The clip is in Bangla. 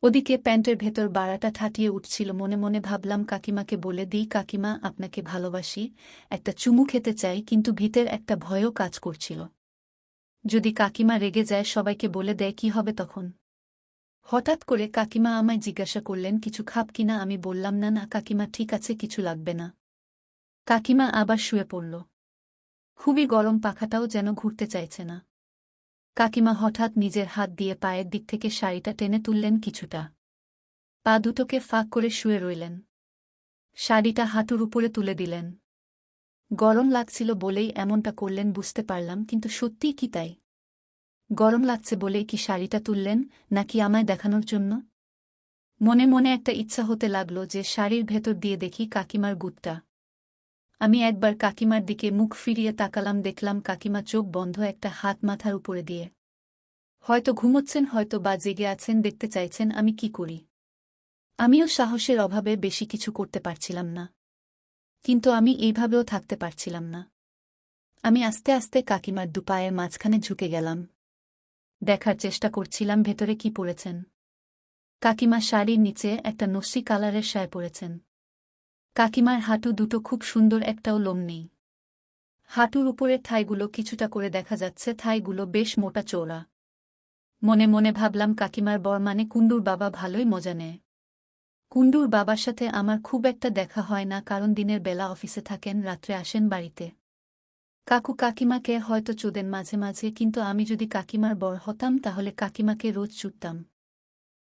ওদিকে প্যান্টের ভেতর বাড়াটা ঠাটিয়ে উঠছিল। মনে মনে ভাবলাম কাকিমাকে বলে দিই, কাকিমা আপনাকে ভালোবাসি, একটা চুমু খেতে চাই, কিন্তু ভিতর একটা ভয়ও কাজ করছিল। যদি কাকিমা রেগে যায়, সবাইকে বলে দেয়, কি হবে তখন? হঠাৎ করে কাকিমা আমায় জিজ্ঞাসা করলেন, কিছু খাব কিনা? আমি বললাম, না না কাকিমা, ঠিক আছে, কিছু লাগবে না। কাকিমা আবার শুয়ে পড়ল। খুবই গরম, পাখাটাও যেন ঘুরতে চাইছে না। কাকিমা হঠাৎ নিজের হাত দিয়ে পায়ের দিক থেকে শাড়িটা টেনে তুললেন কিছুটা। পা দুটোকে ফাঁক করে শুয়ে রইলেন। শাড়িটা হাঁটুর উপরে তুলে দিলেন। গরম লাগছিল বলেই এমনটা করলেন বুঝতে পারলাম, কিন্তু সত্যিই কি তাই? গরম লাগছে বলেই কি শাড়িটা তুললেন, নাকি আমায় দেখানোর জন্য? মনে মনে একটা ইচ্ছা হতে লাগল যে শাড়ির ভেতর দিয়ে দেখি কাকিমার গুদটা। আমি একবার কাকিমার দিকে মুখ ফিরিয়ে তাকালাম, দেখলাম কাকিমা চোখ বন্ধ, একটা হাত মাথার উপরে দিয়ে। হয়তো ঘুমোচ্ছেন, হয়তো বা জেগে আছেন, দেখতে চাইছেন আমি কি করি। আমিও সাহসের অভাবে বেশি কিছু করতে পারছিলাম না, কিন্তু আমি এইভাবেও থাকতে পারছিলাম না। আমি আস্তে আস্তে কাকিমার দুপায়ের মাঝখানে ঝুঁকে গেলাম। দেখার চেষ্টা করছিলাম ভেতরে কি পরেছেন। কাকিমা শাড়ির নিচে একটা নস্যি কালারের শাড়ি পরেছেন। কাকিমার হাঁটু দুটো খুব সুন্দর, একটাও লোম নেই। হাঁটুর উপরের থাইগুলো কিছুটা করে দেখা যাচ্ছে, থাইগুলো বেশ মোটা চওড়া। মনে মনে ভাবলাম, কাকিমার বর মানে কুণ্ডুর বাবা ভালোই মজা নেয়। কুণ্ডুর বাবার সাথে আমার খুব একটা দেখা হয় না, কারণ দিনের বেলা অফিসে থাকেন, রাত্রে আসেন বাড়িতে। কাকু কাকিমাকে হয়তো চোদেন মাঝে মাঝে, কিন্তু আমি যদি কাকিমার বর হতাম তাহলে কাকিমাকে রোজ চুদতাম।